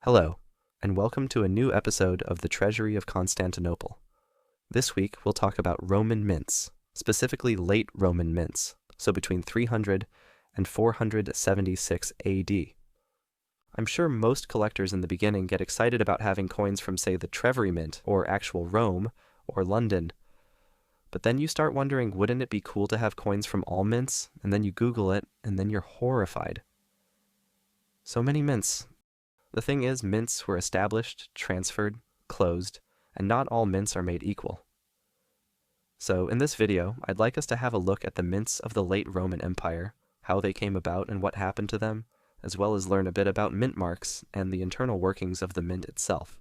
Hello, and welcome to a new episode of the Treasury of Constantinople. This week we'll talk about Roman mints, specifically late Roman mints, so between 300 and 476 AD. I'm sure most collectors in the beginning get excited about having coins from, say, the Treasury Mint, or actual Rome, or London. But then you start wondering, wouldn't it be cool to have coins from all mints? And then you Google it, and then you're horrified. So many mints. The thing is, mints were established, transferred, closed, and not all mints are made equal. So in this video, I'd like us to have a look at the mints of the late Roman Empire, how they came about and what happened to them, as well as learn a bit about mint marks and the internal workings of the mint itself.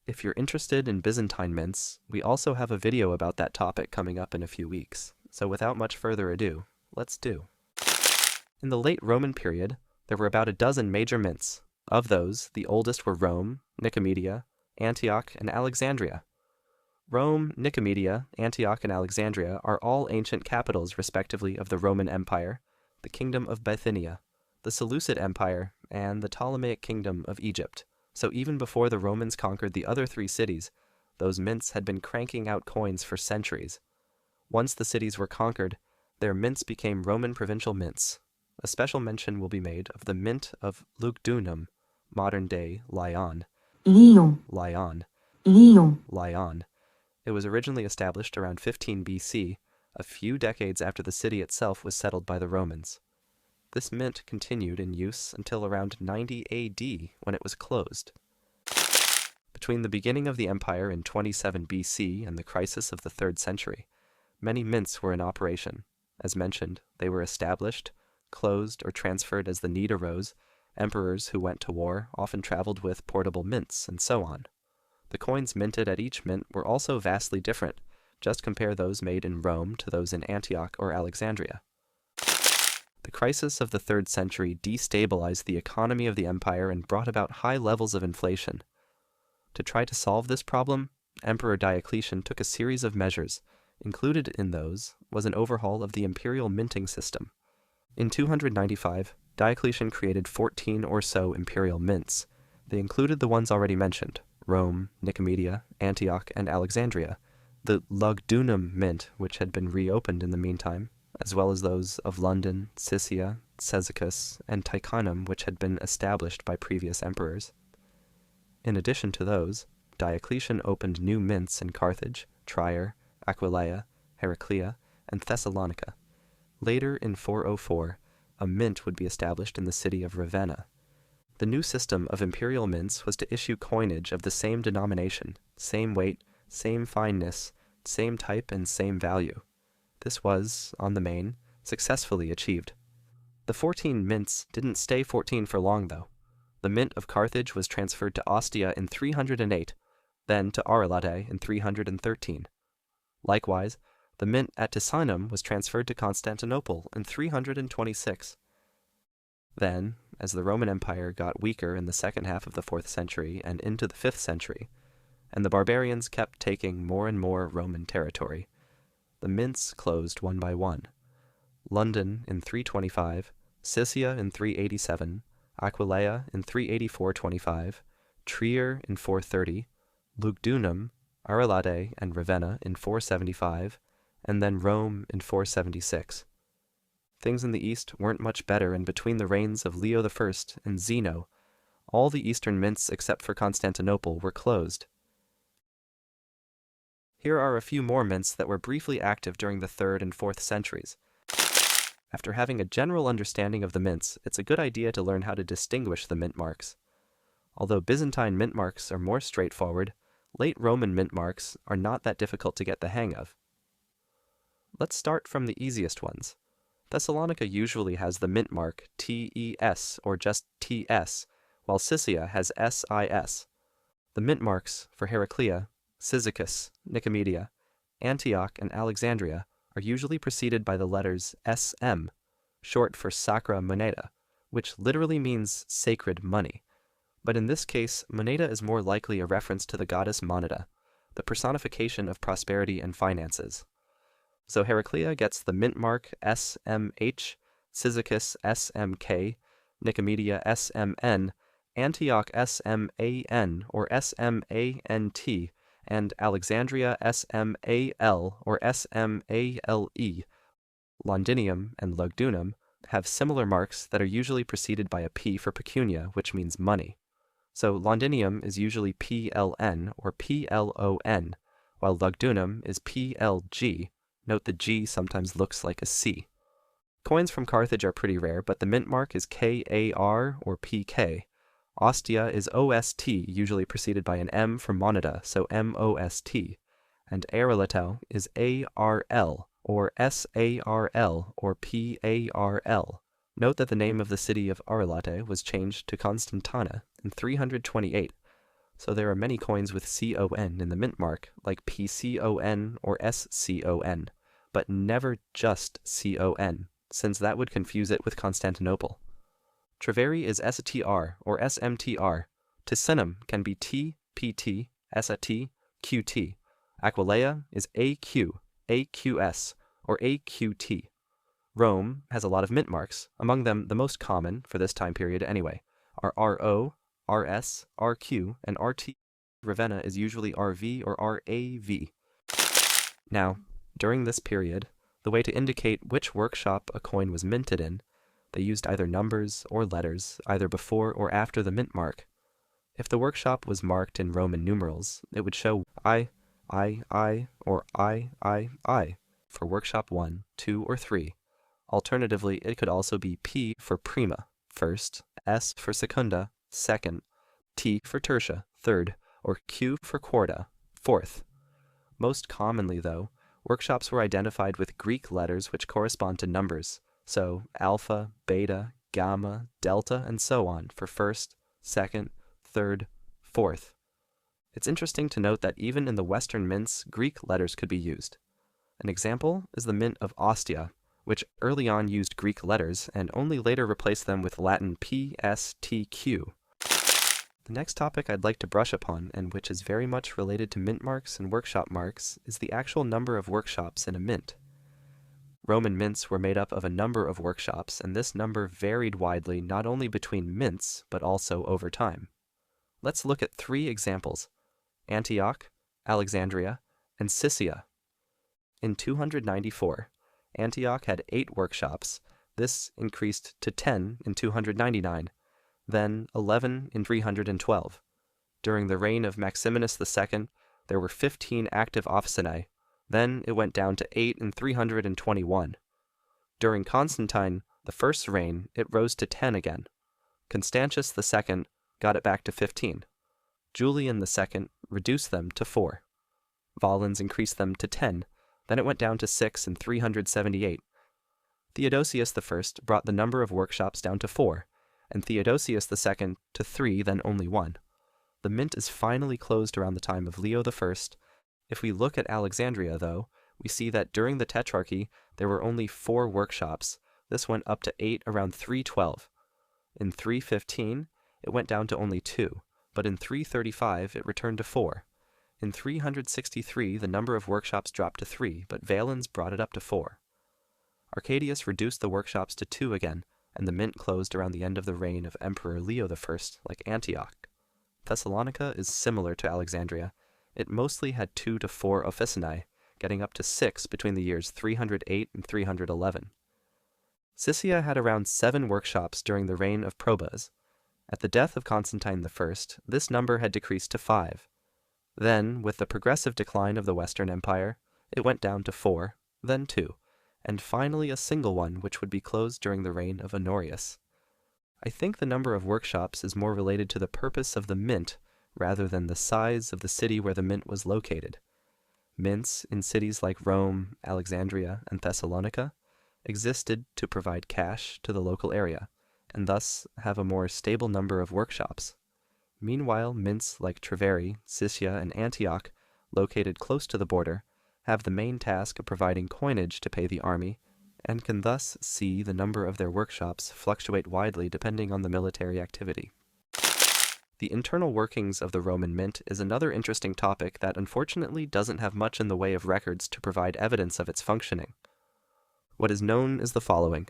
If you're interested in Byzantine mints, we also have a video about that topic coming up in a few weeks. So without much further ado, let's do. In the late Roman period, there were about a dozen major mints. Of those, the oldest were Rome, Nicomedia, Antioch, and Alexandria. Rome, Nicomedia, Antioch, and Alexandria are all ancient capitals, respectively, of the Roman Empire, the Kingdom of Bithynia, the Seleucid Empire, and the Ptolemaic Kingdom of Egypt. So even before the Romans conquered the other three cities, those mints had been cranking out coins for centuries. Once the cities were conquered, their mints became Roman provincial mints. A special mention will be made of the mint of Lugdunum, modern-day Lyon. Lyon. It was originally established around 15 BC, a few decades after the city itself was settled by the Romans. This mint continued in use until around 90 AD, when it was closed. Between the beginning of the empire in 27 BC and the crisis of the 3rd century, many mints were in operation. As mentioned, they were established, closed, or transferred as the need arose. Emperors who went to war often traveled with portable mints, and so on. The coins minted at each mint were also vastly different. Just compare those made in Rome to those in Antioch or Alexandria. The crisis of the 3rd century destabilized the economy of the empire and brought about high levels of inflation. To try to solve this problem, Emperor Diocletian took a series of measures. Included in those was an overhaul of the imperial minting system. In 295, Diocletian created 14 or so imperial mints. They included the ones already mentioned, Rome, Nicomedia, Antioch, and Alexandria, the Lugdunum mint, which had been reopened in the meantime, as well as those of London, Sicily, Cyzicus, and Ticinum, which had been established by previous emperors. In addition to those, Diocletian opened new mints in Carthage, Trier, Aquileia, Heraclea, and Thessalonica. Later, in 404, a mint would be established in the city of Ravenna. The new system of imperial mints was to issue coinage of the same denomination, same weight, same fineness, same type, and same value. This was, on the main, successfully achieved. The 14 mints didn't stay 14 for long, though. The mint of Carthage was transferred to Ostia in 308, then to Arelate in 313. Likewise, the mint at Ticinum was transferred to Constantinople in 326. Then, as the Roman Empire got weaker in the second half of the 4th century and into the 5th century, and the barbarians kept taking more and more Roman territory, the mints closed one by one. London in 325, Sicily in 387, Aquileia in 384-25, Trier in 430, Lugdunum, Arelate, and Ravenna in 475, and then Rome in 476. Things in the east weren't much better, and between the reigns of Leo I and Zeno, all the eastern mints except for Constantinople were closed. Here are a few more mints that were briefly active during the 3rd and 4th centuries. After having a general understanding of the mints, it's a good idea to learn how to distinguish the mint marks. Although Byzantine mint marks are more straightforward, late Roman mint marks are not that difficult to get the hang of. Let's start from the easiest ones. Thessalonica usually has the mint mark TES or just TS, while Sicily has SIS. The mint marks for Heraclea, Cyzicus, Nicomedia, Antioch, and Alexandria are usually preceded by the letters SM, short for Sacra Moneta, which literally means sacred money. But in this case, moneta is more likely a reference to the goddess Moneta, the personification of prosperity and finances. So Heraclea gets the mint mark SMH, Cyzicus SMK, Nicomedia SMN, Antioch SMAN or SMANT, and Alexandria SMAL or SMALE. Londinium and Lugdunum have similar marks that are usually preceded by a P for pecunia, which means money. So Londinium is usually PLN or PLON, while Lugdunum is PLG. Note the G sometimes looks like a C. Coins from Carthage are pretty rare, but the mint mark is KAR or PK. Ostia is OST, usually preceded by an M for moneta, so MOST. And Arlatan is ARL or SARL or PARL. Note that the name of the city of Arlate was changed to Constantana in 328, so there are many coins with CON in the mint mark, like PCON or SCON, but never just CON, since that would confuse it with Constantinople. Treveri is STR or SMTR. Ticinum can be TPT, SAT, QT. Aquileia is AQ, AQS, or AQT. Rome has a lot of mint marks, among them the most common, for this time period anyway, are RO, RS, RQ, and RT. Ravenna is usually RV or RAV. Now, during this period, the way to indicate which workshop a coin was minted in, they used either numbers or letters, either before or after the mint mark. If the workshop was marked in Roman numerals, it would show I, or I for workshop 1, 2, or 3. Alternatively, it could also be P for prima, first, S for secunda, second, T for tertia, third, or Q for quarta, fourth. Most commonly, though, workshops were identified with Greek letters which correspond to numbers, so alpha, beta, gamma, delta, and so on for first, second, third, fourth. It's interesting to note that even in the Western mints, Greek letters could be used. An example is the mint of Ostia, which early on used Greek letters and only later replaced them with Latin PSTQ. The next topic I'd like to brush upon, and which is very much related to mint marks and workshop marks, is the actual number of workshops in a mint. Roman mints were made up of a number of workshops, and this number varied widely not only between mints, but also over time. Let's look at 3 examples: Antioch, Alexandria, and Siscia. In 294, Antioch had 8 workshops. This increased to 10 in 299, then 11 in 312. During the reign of Maximinus II, there were 15 active officinae. Then it went down to 8 in 321. During Constantine I's reign, it rose to 10 again. Constantius II got it back to 15. Julian II reduced them to 4. Valens increased them to 10. Then it went down to 6 in 378. Theodosius I brought the number of workshops down to 4, and Theodosius II to 3, then only 1. The mint is finally closed around the time of Leo I. If we look at Alexandria, though, we see that during the Tetrarchy there were only 4 workshops. This went up to 8 around 312. In 315, it went down to only 2, but in 335 it returned to 4. In 363, the number of workshops dropped to 3, but Valens brought it up to 4. Arcadius reduced the workshops to 2 again, and the mint closed around the end of the reign of Emperor Leo I, like Antioch. Thessalonica is similar to Alexandria. It mostly had 2 to 4 officinae, getting up to 6 between the years 308 and 311. Siscia had around 7 workshops during the reign of Probus. At the death of Constantine I, this number had decreased to 5. Then, with the progressive decline of the Western Empire, it went down to 4, then 2, and finally a single one which would be closed during the reign of Honorius. I think the number of workshops is more related to the purpose of the mint rather than the size of the city where the mint was located. Mints in cities like Rome, Alexandria, and Thessalonica existed to provide cash to the local area, and thus have a more stable number of workshops. Meanwhile, mints like Treveri, Siscia, and Antioch, located close to the border, have the main task of providing coinage to pay the army, and can thus see the number of their workshops fluctuate widely depending on the military activity. The internal workings of the Roman mint is another interesting topic that unfortunately doesn't have much in the way of records to provide evidence of its functioning. What is known is the following.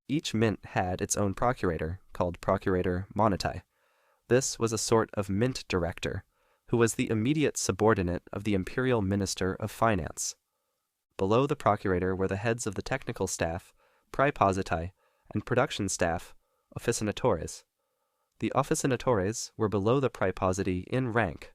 Each mint had its own procurator, called Procurator Monetae. This was a sort of mint director, who was the immediate subordinate of the imperial minister of finance. Below the procurator were the heads of the technical staff, praepositae, and production staff, officinatores. The officinatores were below the praepositi in rank,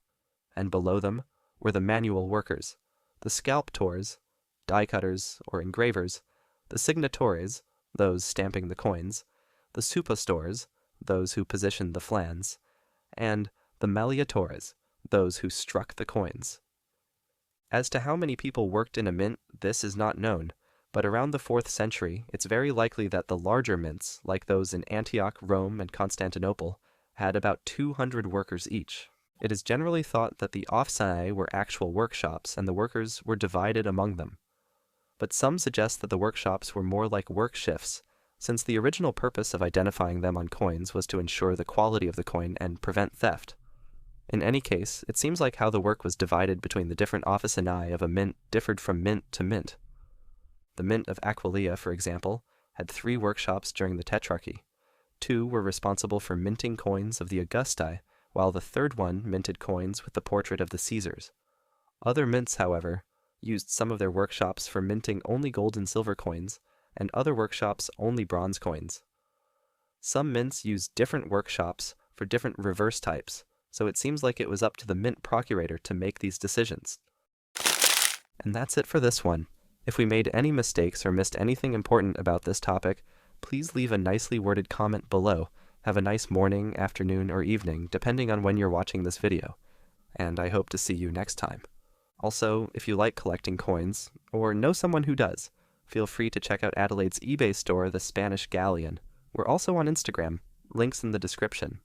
and below them were the manual workers, the scalptors, die cutters or engravers, the signatores, those stamping the coins, the suppostores, those who positioned the flans, and the malleatores, those who struck the coins. As to how many people worked in a mint, this is not known, but around the 4th century it's very likely that the larger mints, like those in Antioch, Rome, and Constantinople, had about 200 workers each. It is generally thought that the officinae were actual workshops and the workers were divided among them. But some suggest that the workshops were more like work shifts, since the original purpose of identifying them on coins was to ensure the quality of the coin and prevent theft. In any case, it seems like how the work was divided between the different officinae of a mint differed from mint to mint. The mint of Aquileia, for example, had 3 workshops during the Tetrarchy. 2 were responsible for minting coins of the Augusti, while the 3rd one minted coins with the portrait of the Caesars. Other mints, however, used some of their workshops for minting only gold and silver coins, and other workshops only bronze coins. Some mints used different workshops for different reverse types, so it seems like it was up to the mint procurator to make these decisions. And that's it for this one. If we made any mistakes or missed anything important about this topic, please leave a nicely worded comment below. Have a nice morning, afternoon, or evening, depending on when you're watching this video. And I hope to see you next time. Also, if you like collecting coins, or know someone who does, feel free to check out Adelaide's eBay store, the Spanish Galleon. We're also on Instagram, links in the description.